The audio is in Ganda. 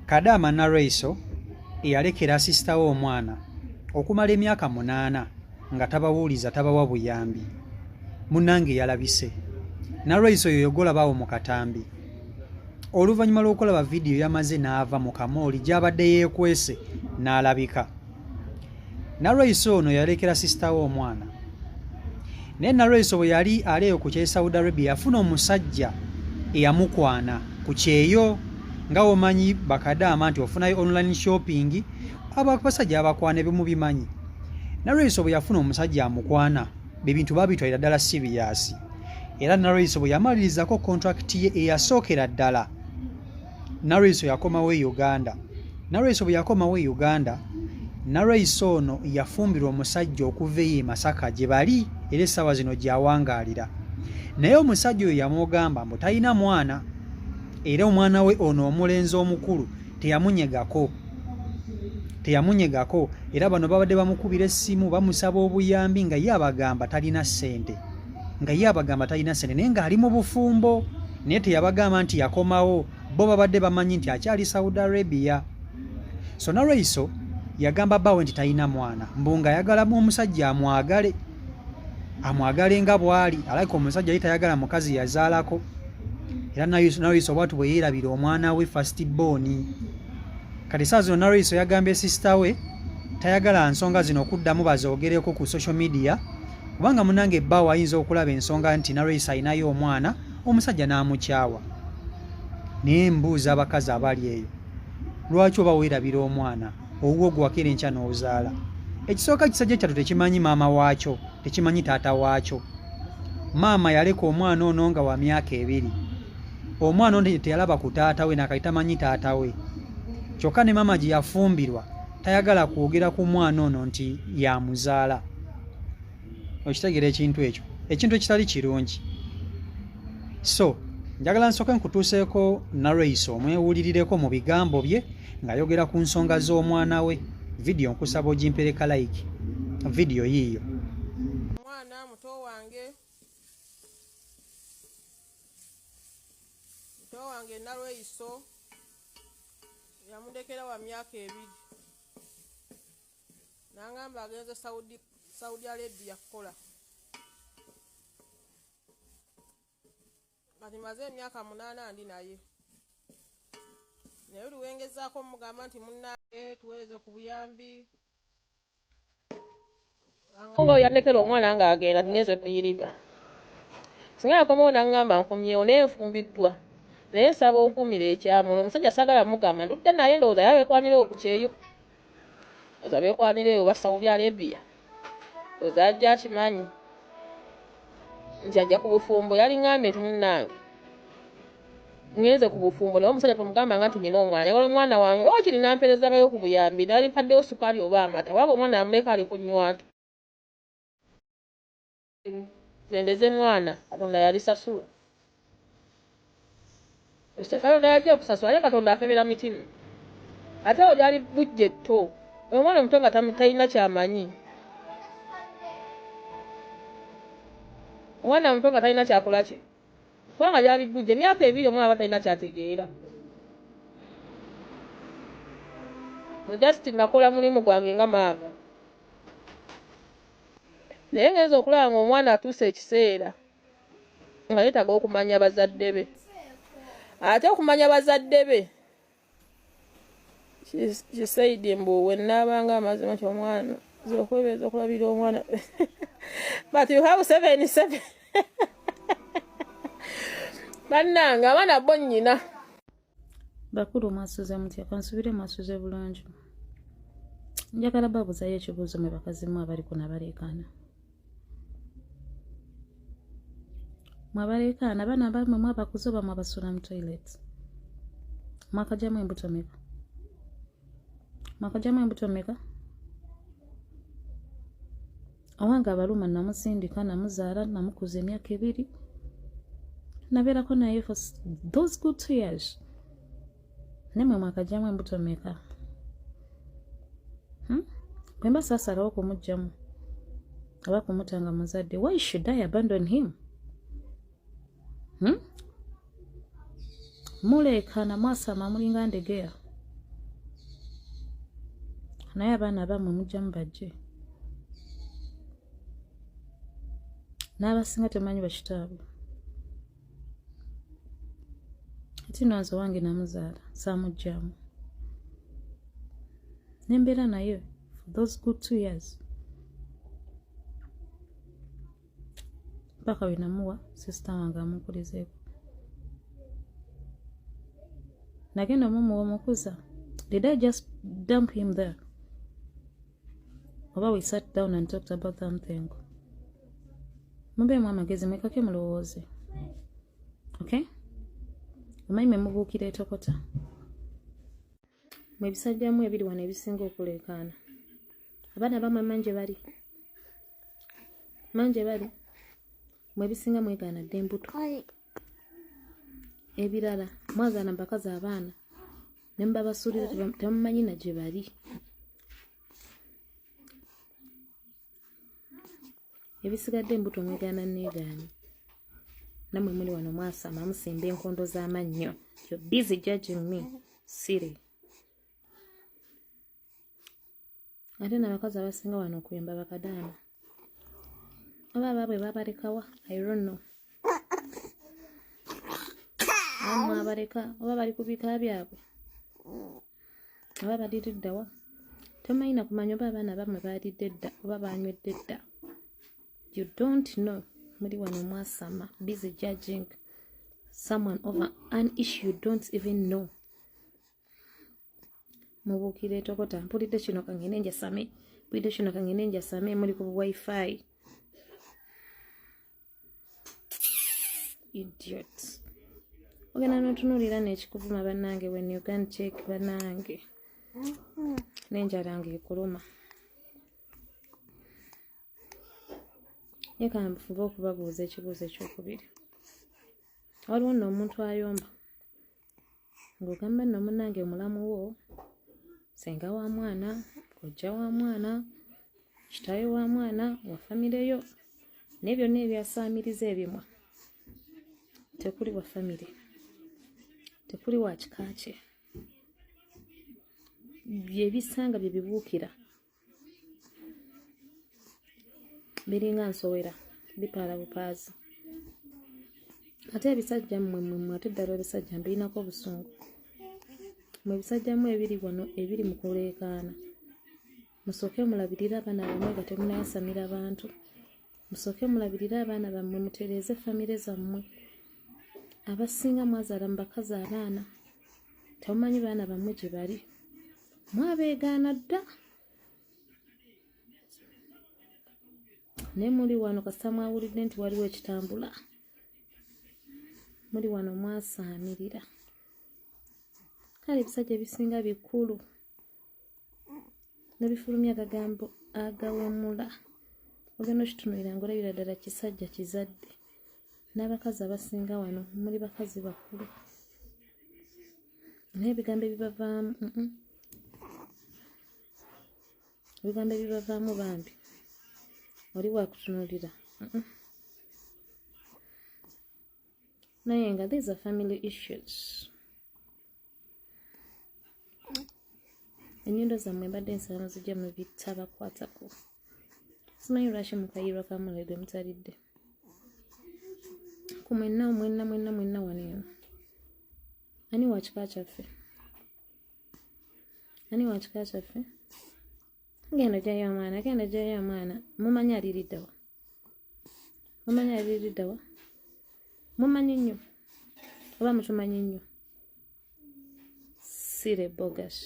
Kadaama Naraiso eyalekera sisita we omwana okumala emyaka 8 nga tabawuliza tabawa buyambi. Munnange yalabise. Naraiso yoyo golabaawo mu katambi. Oluvannyuma lw'okulaba vidiyo yamaze n'ava mu kamooli gy'abadde yeekwese n'alabika. Naraiso ono yalekera sisita we omwana. Naye Naraiso bwe yali aleeyo ku kye Saudi Arabia yafuna omusajja eyamukwana ku kyeyo nga omanyi bakadaama nti ofunayo online shopping abasajja abakwana ebimu bimanyi. Naraiso bwe yafuna omusajja amukwana bebintu babitwalira ddala serious. Era Naraiso bwe yamalirizako contract ye eyasookera ddala. Naraiso yakomawo e Uganda. Naraiso bwe yakomawo e Uganda, Naraiso ono yafumbirwa omusajja okuva e Masaka gye bali era essaawa zino gy'awangaalira. Naye omusajja oyo yamugamba mbu talina mwana era omwana we ono omulenzi omukulu teyamunyegako era bano babadde bamukubira essimu bamusaba obuyambi nga ye abagamba talina ssente naye ng'ali mu bufumbo naye teyabagamba nti yakomawo bo babadde bamanyi nti akyali Saudi Arabia. So Naraiso yagamba bbawe nti talina mwana mbu nga ayagalamu omusajja amwagale nga bw'ali alabika omusajja yali tayagala mukazi yazaalako. Era Naraiso bwatu bwe yeerabira omwana we first born. Kati saa zino Naraiso yagambye sisita we tayagala nsonga zino okuddamu bazoogereko ku social media kubanga munange bbaawe ayinza okulaba ensonga nti Naraiso alinayo omwana omusajja n'amukyawa. Naye mbuuza abakazi abali eyo, lwaki oba weerabira omwana owuwo gwakera enkya n'ozaala? Ekisooka kisajja kyattu tekimanyi maama waakyo, tekimanyi taata waakyo. Maama yaleka omwana ono nga wa myaka 2. Omwana ono teyalaba ku taata we nakati tamanyi taata we. Kyokka ne maama gye yafumbirwa tayagala kwogera ku mwana ono nti yamuzaala. Okitegeera ekintu ekyo? Ekintu ekitali kirungi. So, njagala nsooke nkutuuseeko Naraiso omwewulirireko mu bigambo bye ng'ayogera ku nsonga z'omwana we. Vidiyo nkusaba ogimpereka like. Vidiyo yiiyo. Mwana muto wange Naraiso yamudekera wa myaka 2 nangamba agenze Saudi Arabia kukola. Kati maze emyaka 8 ndi naye luwengezaako mugamba nti munnaye tuweereze ku buyambi. Ngo yalekera omwana nga agenda ngeze kuyiriba. Singa akomawo n'angamba nkumyewo naye nfumbiddwa. Naye nsaba okumira ekyamu. Omusajja sagala mugamba ndudde naye ndowooza yabekwanira ku kyeyo. Beekwanira oba Saudi Arabia. Ozajja akimanyi nti ajja ku bufumbo yali ngambye nti munnange ngeze ku bufumbo naye omusajja tumugamba nga nti nina omwana yawala omwana wange okiri nampeerezagayo ku buyambi nali mpaddeyo sukaali oba amata waba omwana yamuleka ali kunywata zendeze mwana Katonda yalisasula Katonda yajja okusasula naye Katonda afebera mitima ate oyo ali bujjetto omwana omuto nga talina kyamanyi omwana omuto nga talina kyakola kye kubanga lyali bujje emyaka 2 omwana aba talina kyategeera. Just nakola mulimu gwange nga maama naye ngenza okulaba ng'omwana atuuse ekiseera nga yeetaga okumanya bazadde be ate okumanya bazadde be kisaidi mbu wennaabanga amazima ky'omwana zokwebeeza okulabira omwana but you have 77 bannanga abaana bo nnyina bakulu mwasuze mutya kansubire mwasuze bulungi. Njagala babuzayo ekibuuzo mwe bakazimu abaliko nabaleekaana. Mwabaleekaana baana bamwe mwabakuze oba mwabasula mu toilet. Mwakagyamu embuto mmeka? Owange abaluma namusindika namuzaala namukuza emyaka 2 nabeerako naye for those good 2 years. Nemwe mwakagyamu embuto mmeka? Bwe mba saasalawo kumugyamu oba kumutanga muzadde, why should I abandon him? Mulekana mwasama mulinga ndegeya. naye abaana abammwe mujjamu bajje n'abasinga temanyi bakitaabwe ati nonze wange namuzaala saamugjamu nembeera naye for those good 2 years paka we namuwa sisita wange amukulizeeko nagenda omumuwa omukuza did I just dump him there oba we sat down and talked about something mubeemu amagezi mwekake mulowooze okay omanyi mwe mubuukira etokota mwe bisajjamu ebiri wano ebisinga okuleekaana abaana bamwe manje bali mwe bisinga mwegaana dde embuto ebirala mwagaana bakazi abaana ne mubabasuulira temumanyi na gye bali ebisigadde embuto mwegaana neegaani namwe muli wano mwasama musimba enkondo z'amannyo you're busy judging me siri ate n'abakazi abasinga wano okuyamba bakadaana oba abaabwe babalekawa I don't know amwe abaleka oba bali ku bika byabwe oba balidde ddawa tomanyi na kumanya oba abaana bamwe balidde dda oba banywedde dda you don't know muli wano mwasama busy judging someone over an issue you don't even know mubuukira etokota mpulidde kino kangende njasame mpulidde kino kangende njasame muli ku wifi idiot ogenda n'otunuulira n'ekikuvuma bannange when you can check bannange n'enjala nga ekuluma ye kanfuba okubabuuza ekibuuzo ekyokubiri waliwo nno omuntu ayomba ng'ogamba nno munnange omulamu wo senga wa mwana kojja wa mwana kitaawe wa mwana wa famire yo n'ebyo n'ebyasaamiriza ebimwa tekuli wa famire tekuli wa kika kye byebisanga bye bibuukira biringa nsowera bipaala bupaazi ate ebisajja mmwe ate ddala ebisajja mbirinako obusungu mwe ebisajjamu ebiri wano ebiri mu kuleekaana musooke mulabirire abaana bammwe nga temunayasamira bantu musooke mulabirire abaana bammwe mutereeze famire zammwe abasinga mwazaala mu bakazi abaana temumanyi baana bammwe gye bali mwabeegaana dda naye muli wano kasita mwawulidde nti waliwo ekitambula muli wano mwasaamirira kale ebisajja ebisinga bikulu nebifulumya agagambo agawemula ogenda okitunuulira ng'olabira ddala kisajja kizadde n'abakazi abasinga wano muli bakazi bakulu naye ebigambo ebibavaamu ebigambo ebibavaamu bambi oli wakutunuulira naye nga these are family issues ennyindo zammwe mbadde nsaba zijja mu bitabakwatako simanyi lwaki mukayirwa kamulege mutalidde ku mwenna wano eno ani wa kika kyaffe genda gyayo omwana mumanyi aliriddawa mumanyi nnyo oba mutumanyi nnyo sire bogash